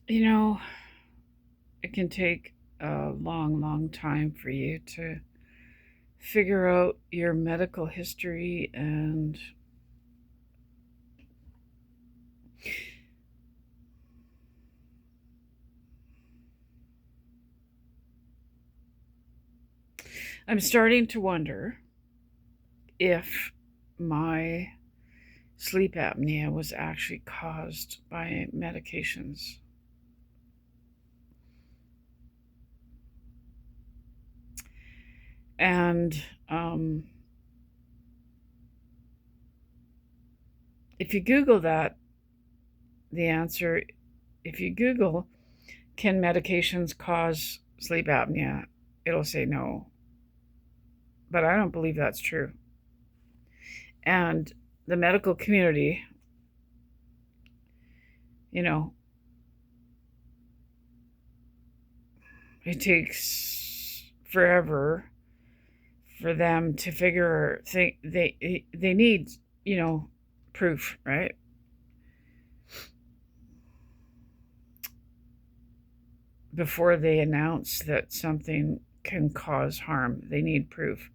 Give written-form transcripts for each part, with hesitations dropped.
You know, it can take a long, long time for you to figure out your medical history, and I'm starting to wonder if my sleep apnea was actually caused by medications. And if you Google that, the answer, if you Google, can medications cause sleep apnea? It'll say no. But I don't believe that's true. And the medical community, you know, it takes forever for them to think they need, you know, proof, right? Before they announce that something can cause harm, they need proof.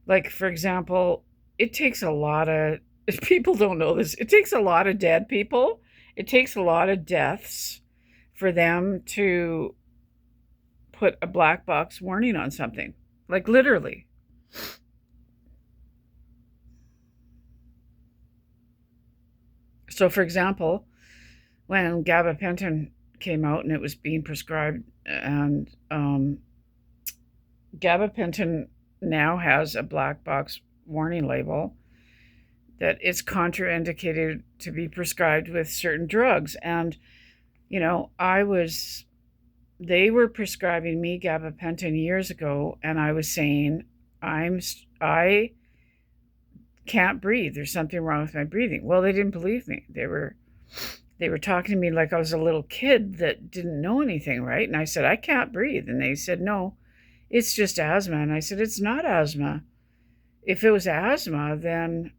Like, for example, it takes a lot of, if people don't know this, it takes a lot of dead people. It takes a lot of deaths for them to put a black box warning on something. Like, literally. So, for example, when gabapentin came out and it was being prescribed, and gabapentin now has a black box warning label that it's contraindicated to be prescribed with certain drugs. And, you know, they were prescribing me gabapentin years ago, and I was saying, I can't breathe. There's something wrong with my breathing. Well, they didn't believe me. They were talking to me like I was a little kid that didn't know anything, right? And I said, I can't breathe. And they said, no, it's just asthma. And I said, it's not asthma. If it was asthma, then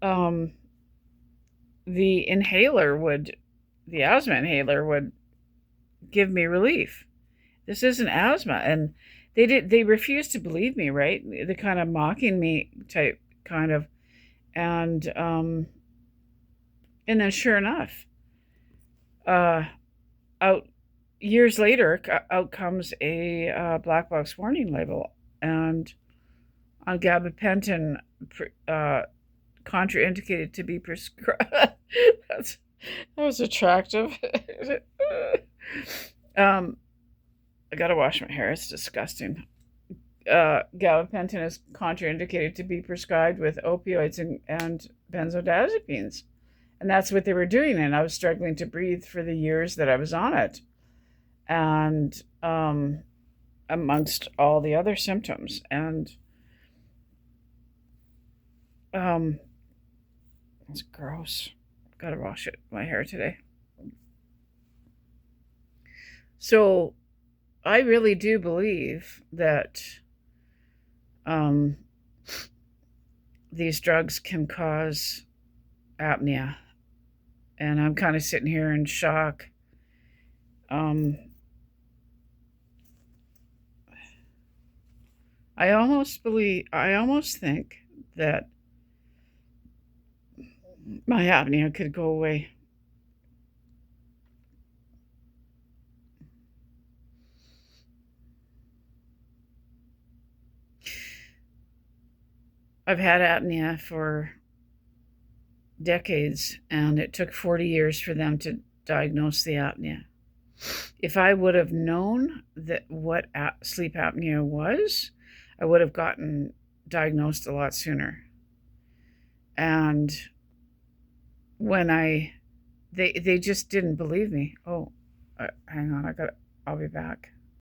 um, the the asthma inhaler would give me relief. This isn't asthma. And they refused to believe me, right? They kind of mocking me type kind of. And and then sure enough, uh, out years later, out comes a black box warning label, and on gabapentin, uh, contraindicated to be prescribed. That was attractive. um, I gotta wash my hair. It's disgusting. Gabapentin is contraindicated to be prescribed with opioids and benzodiazepines. And that's what they were doing. And I was struggling to breathe for the years that I was on it. And amongst all the other symptoms. And um, it's gross. Gotta wash my hair today. So I really do believe that um, these drugs can cause apnea. And I'm kind of sitting here in shock. Um, I almost think that my apnea could go away. I've had apnea for decades, and it took 40 years for them to diagnose the apnea. If I would have known that what sleep apnea was, I would have gotten diagnosed a lot sooner. And when they just didn't believe me. Oh, hang on, I'll be back.